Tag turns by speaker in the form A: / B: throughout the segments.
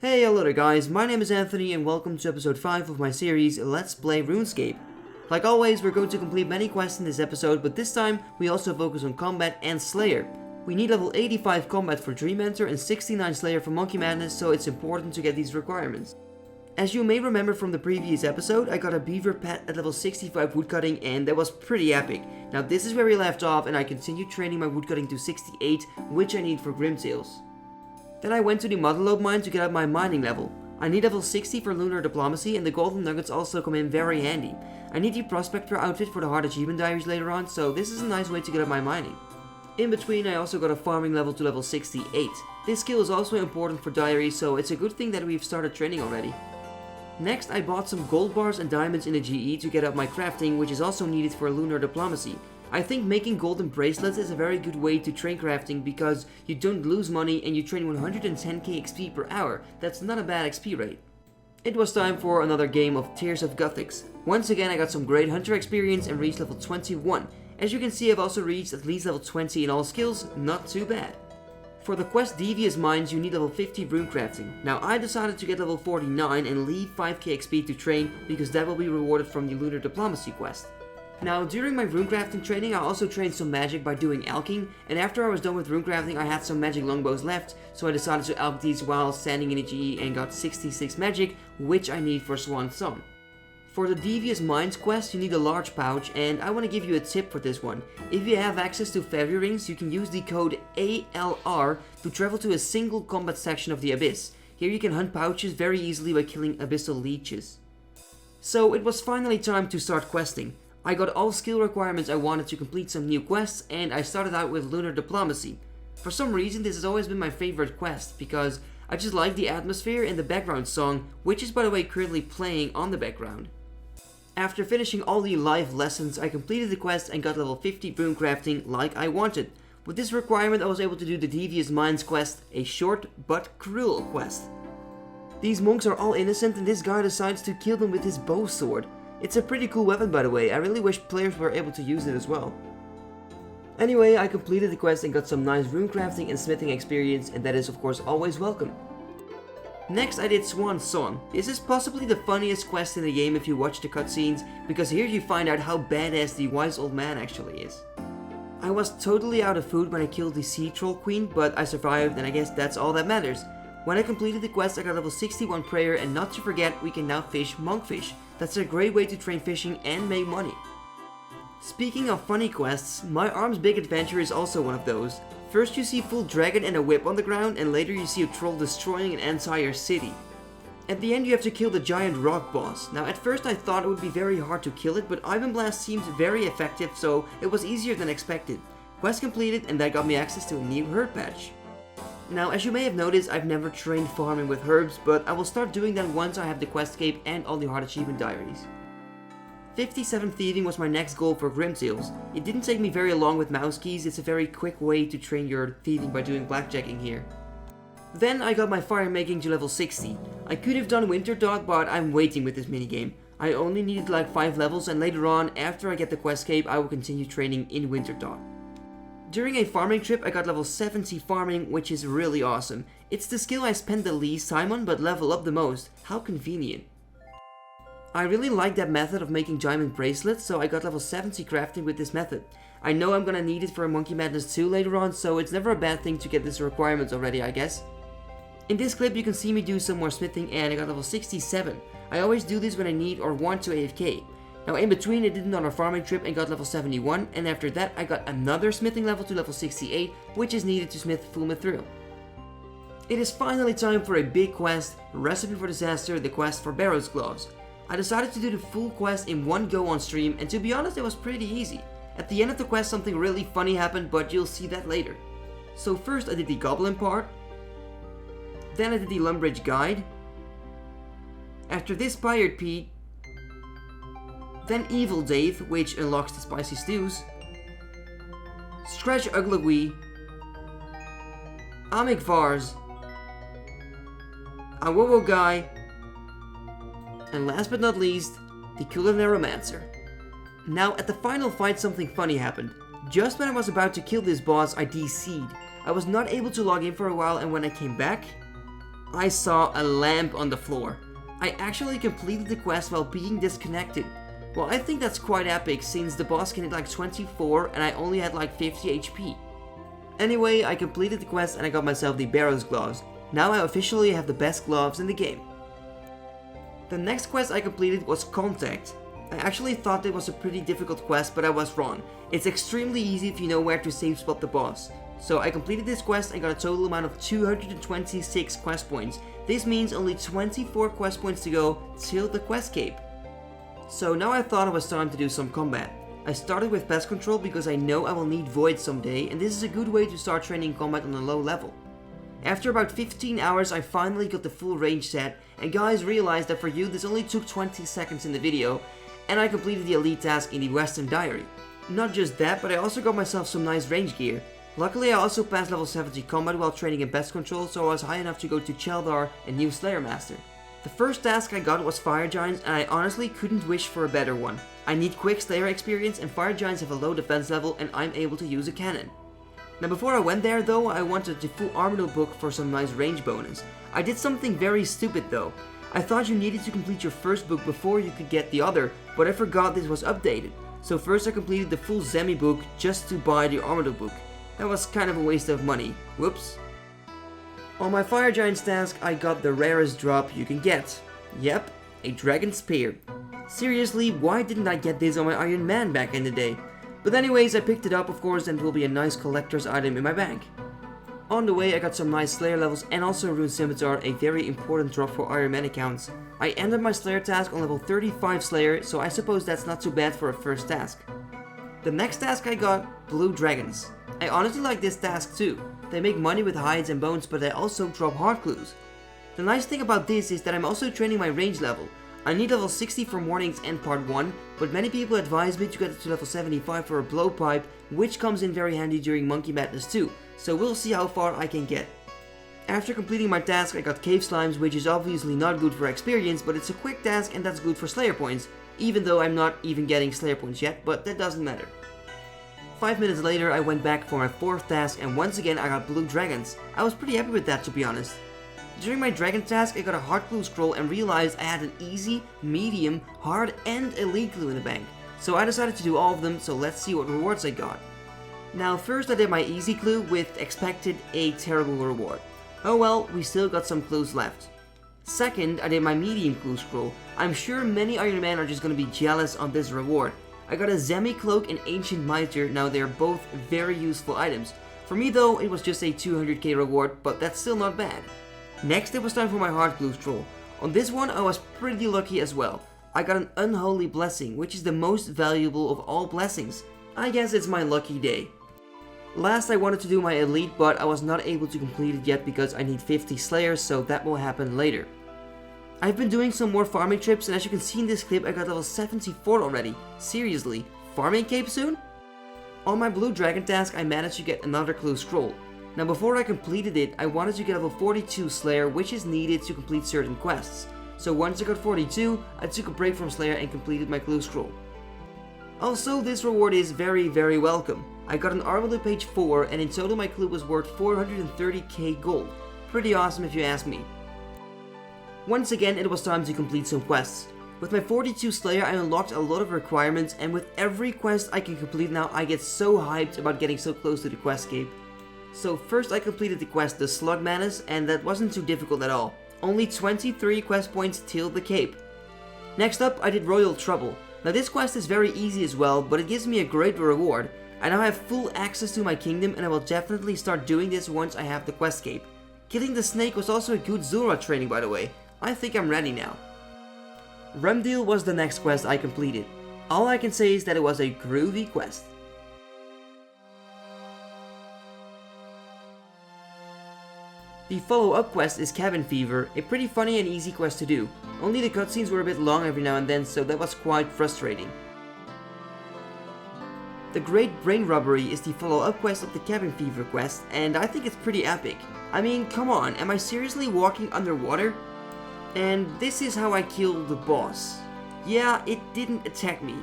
A: Hey, hello there guys, my name is Anthony and welcome to episode 5 of my series Let's Play RuneScape. Like always, we're going to complete many quests in this episode, but this time we also focus on combat and Slayer. We need level 85 combat for Dream Enter and 69 Slayer for Monkey Madness, so it's important to get these requirements. As you may remember from the previous episode, I got a beaver pet at level 65 woodcutting and that was pretty epic. Now this is where we left off and I continued training my woodcutting to 68, which I need for Grimtails. Then I went to the Motherlode mine to get up my mining level. I need level 60 for lunar diplomacy and the golden nuggets also come in very handy. I need the prospector outfit for the hard achievement diaries later on, so this is a nice way to get up my mining. In between I also got a farming level to level 68. This skill is also important for diaries, so it's a good thing that we've started training already. Next I bought some gold bars and diamonds in the GE to get up my crafting, which is also needed for lunar diplomacy. I think making golden bracelets is a very good way to train crafting because you don't lose money and you train 110k XP per hour. That's not a bad XP rate. It was time for another game of Tears of Gothics. Once again I got some great hunter experience and reached level 21. As you can see, I've also reached at least level 20 in all skills, not too bad. For the quest Devious Mines you need level 50 rune crafting. Now I decided to get level 49 and leave 5k XP to train because that will be rewarded from the lunar diplomacy quest. Now, during my runecrafting training, I also trained some magic by doing alching, and after I was done with runecrafting, I had some magic longbows left, so I decided to alch these while standing in the GE and got 66 magic, which I need for Swan Song. For the Devious Mines quest, you need a large pouch, and I want to give you a tip for this one. If you have access to fairy rings, you can use the code ALR to travel to a single combat section of the Abyss. Here you can hunt pouches very easily by killing abyssal leeches. So it was finally time to start questing. I got all skill requirements I wanted to complete some new quests, and I started out with Lunar Diplomacy. For some reason this has always been my favorite quest, because I just like the atmosphere and the background song, which is by the way currently playing on the background. After finishing all the live lessons, I completed the quest and got level 50 rune crafting like I wanted. With this requirement I was able to do the Devious Mines quest, a short but cruel quest. These monks are all innocent and this guy decides to kill them with his bow sword. It's a pretty cool weapon by the way, I really wish players were able to use it as well. Anyway, I completed the quest and got some nice rune crafting and smithing experience, and that is of course always welcome. Next I did Swan Song. This is possibly the funniest quest in the game if you watch the cutscenes, because here you find out how badass the wise old man actually is. I was totally out of food when I killed the sea troll queen, but I survived and I guess that's all that matters. When I completed the quest I got level 61 prayer, and not to forget we can now fish monkfish. That's a great way to train fishing and make money. Speaking of funny quests, my arm's big adventure is also one of those. First you see full dragon and a whip on the ground, and later you see a troll destroying an entire city. At the end you have to kill the giant rock boss. Now at first I thought it would be very hard to kill it, but Ivan Blast seems very effective, so it was easier than expected. Quest completed, and that got me access to a new herb patch. Now, as you may have noticed, I've never trained farming with herbs, but I will start doing that once I have the quest cape and all the hard achievement diaries. 57 thieving was my next goal for Grimtails. It didn't take me very long with mouse keys, it's a very quick way to train your thieving by doing blackjacking here. Then I got my fire making to level 60. I could have done Winter Dog, but I'm waiting with this minigame. I only needed like 5 levels, and later on, after I get the quest cape, I will continue training in Winter Dog. During a farming trip I got level 70 farming, which is really awesome. It's the skill I spend the least time on but level up the most. How convenient. I really like that method of making diamond bracelets, so I got level 70 crafting with this method. I know I'm gonna need it for a Monkey Madness 2 later on, so it's never a bad thing to get this requirement already, I guess. In this clip you can see me do some more smithing and I got level 67. I always do this when I need or want to AFK. Now in between I did another farming trip and got level 71, and after that I got another smithing level to level 68, which is needed to smith full mithril. It is finally time for a big quest, Recipe for Disaster, the quest for Barrow's Gloves. I decided to do the full quest in one go on stream, and to be honest it was pretty easy. At the end of the quest something really funny happened, but you'll see that later. So first I did the goblin part, then I did the Lumbridge guide, after this Pirate Pete, then Evil Dave, which unlocks the spicy stews, Scratch Uglagwee, Amik Vars, a Wowo Guy, and last but not least, the Culinary-Romancer. Now at the final fight something funny happened. Just when I was about to kill this boss I DC'd. I was not able to log in for a while, and when I came back, I saw a lamp on the floor. I actually completed the quest while being disconnected. Well, I think that's quite epic since the boss can hit like 24 and I only had like 50 HP. Anyway, I completed the quest and I got myself the Barrow's gloves. Now I officially have the best gloves in the game. The next quest I completed was Contact. I actually thought it was a pretty difficult quest, but I was wrong. It's extremely easy if you know where to safe spot the boss. So I completed this quest and got a total amount of 226 quest points. This means only 24 quest points to go till the quest cape. So now I thought it was time to do some combat. I started with pest control because I know I will need void someday, and this is a good way to start training combat on a low level. After about 15 hours I finally got the full range set, and guys realized that for you this only took 20 seconds in the video, and I completed the elite task in the Western Diary. Not just that, but I also got myself some nice range gear. Luckily I also passed level 70 combat while training in pest control, so I was high enough to go to Cheldar and new Slayer Master. The first task I got was Fire Giants, and I honestly couldn't wish for a better one. I need quick Slayer experience, and Fire Giants have a low defense level and I'm able to use a cannon. Now before I went there though, I wanted the full Armadillo book for some nice range bonus. I did something very stupid though. I thought you needed to complete your first book before you could get the other, but I forgot this was updated. So first I completed the full Zemi book just to buy the Armadillo book. That was kind of a waste of money. Whoops. On my Fire Giants task I got the rarest drop you can get. Yep, a Dragon Spear. Seriously, why didn't I get this on my Iron Man back in the day? But anyways, I picked it up of course, and it will be a nice collector's item in my bank. On the way I got some nice Slayer levels and also Rune Scimitar, a very important drop for Iron Man accounts. I ended my Slayer task on level 35 Slayer, so I suppose that's not too bad for a first task. The next task I got, Blue Dragons. I honestly like this task too. They make money with hides and bones, but they also drop heart clues. The nice thing about this is that I'm also training my range level. I need level 60 for mornings and part 1, but many people advise me to get it to level 75 for a blowpipe, which comes in very handy during Monkey Madness too, so we'll see how far I can get. After completing my task I got Cave Slimes, which is obviously not good for experience, but it's a quick task and that's good for Slayer points, even though I'm not even getting Slayer points yet, but that doesn't matter. 5 minutes later I went back for my fourth task and once again I got Blue Dragons. I was pretty happy with that, to be honest. During my dragon task I got a heart clue scroll and realized I had an easy, medium, hard and elite clue in the bank. So I decided to do all of them, so let's see what rewards I got. Now first I did my easy clue with expected a terrible reward. Oh well, we still got some clues left. Second, I did my medium clue scroll. I'm sure many Iron Men are just gonna be jealous on this reward. I got a Zemi cloak and ancient mitre. Now they're both very useful items. For me though, it was just a 200k reward, but that's still not bad. Next it was time for my heart clue scroll. On this one I was pretty lucky as well. I got an unholy blessing, which is the most valuable of all blessings. I guess it's my lucky day. Last I wanted to do my elite, but I was not able to complete it yet because I need 50 Slayers, so that will happen later. I've been doing some more farming trips, and as you can see in this clip I got level 74 already. Seriously, farming cape soon? On my Blue Dragon task I managed to get another clue scroll. Now before I completed it, I wanted to get level 42 Slayer, which is needed to complete certain quests. So once I got 42, I took a break from Slayer and completed my clue scroll. Also, this reward is very welcome. I got an Armadillo page 4 and in total my clue was worth 430k gold. Pretty awesome if you ask me. Once again it was time to complete some quests. With my 42 Slayer I unlocked a lot of requirements, and with every quest I can complete now I get so hyped about getting so close to the quest cape. So first I completed the quest The Slug Menace, and that wasn't too difficult at all. Only 23 quest points till the cape. Next up I did Royal Trouble. Now this quest is very easy as well, but it gives me a great reward. I now have full access to my kingdom and I will definitely start doing this once I have the quest cape. Killing the snake was also a good Zora training, by the way. I think I'm ready now. Rumdeal was the next quest I completed. All I can say is that it was a groovy quest. The follow-up quest is Cabin Fever, a pretty funny and easy quest to do. Only the cutscenes were a bit long every now and then, so that was quite frustrating. The Great Brain Robbery is the follow-up quest of the Cabin Fever quest, and I think it's pretty epic. I mean, come on, am I seriously walking underwater? And this is how I killed the boss. Yeah, it didn't attack me.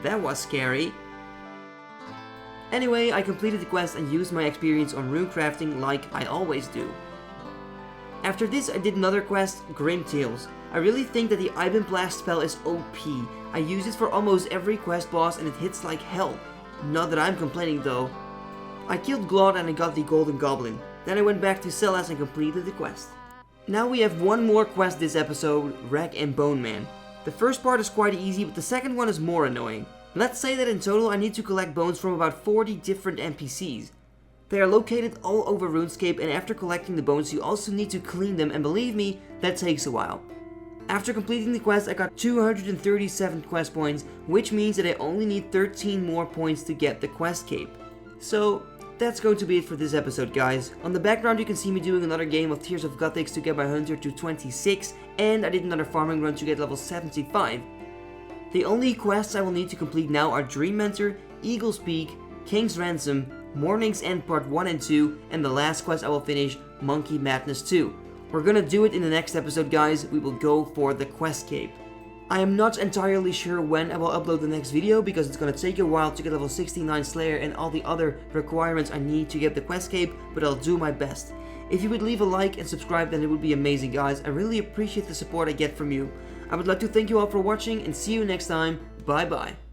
A: That was scary. Anyway, I completed the quest and used my experience on rune crafting like I always do. After this, I did another quest, Grim Tales. I really think that the Ivan Blast spell is OP. I use it for almost every quest boss and it hits like hell. Not that I'm complaining though. I killed Glod and I got the Golden Goblin. Then I went back to Celas and completed the quest. Now we have one more quest this episode, Wreck and Bone Man. The first part is quite easy, but the second one is more annoying. Let's say that in total I need to collect bones from about 40 different NPCs. They are located all over RuneScape, and after collecting the bones you also need to clean them, and believe me, that takes a while. After completing the quest I got 237 quest points, which means that I only need 13 more points to get the quest cape. So that's going to be it for this episode, guys. On the background you can see me doing another game of Tears of Gothics to get my hunter to 26, and I did another farming run to get level 75. The only quests I will need to complete now are Dream Mentor, Eagle's Peak, King's Ransom, Morning's End Part 1 and 2, and the last quest I will finish, Monkey Madness 2. We're gonna do it in the next episode, guys. We will go for the quest cape. I am not entirely sure when I will upload the next video because it's gonna take a while to get level 69 Slayer and all the other requirements I need to get the quest cape, but I'll do my best. If you would leave a like and subscribe, then it would be amazing, guys. I really appreciate the support I get from you. I would like to thank you all for watching and see you next time. Bye bye.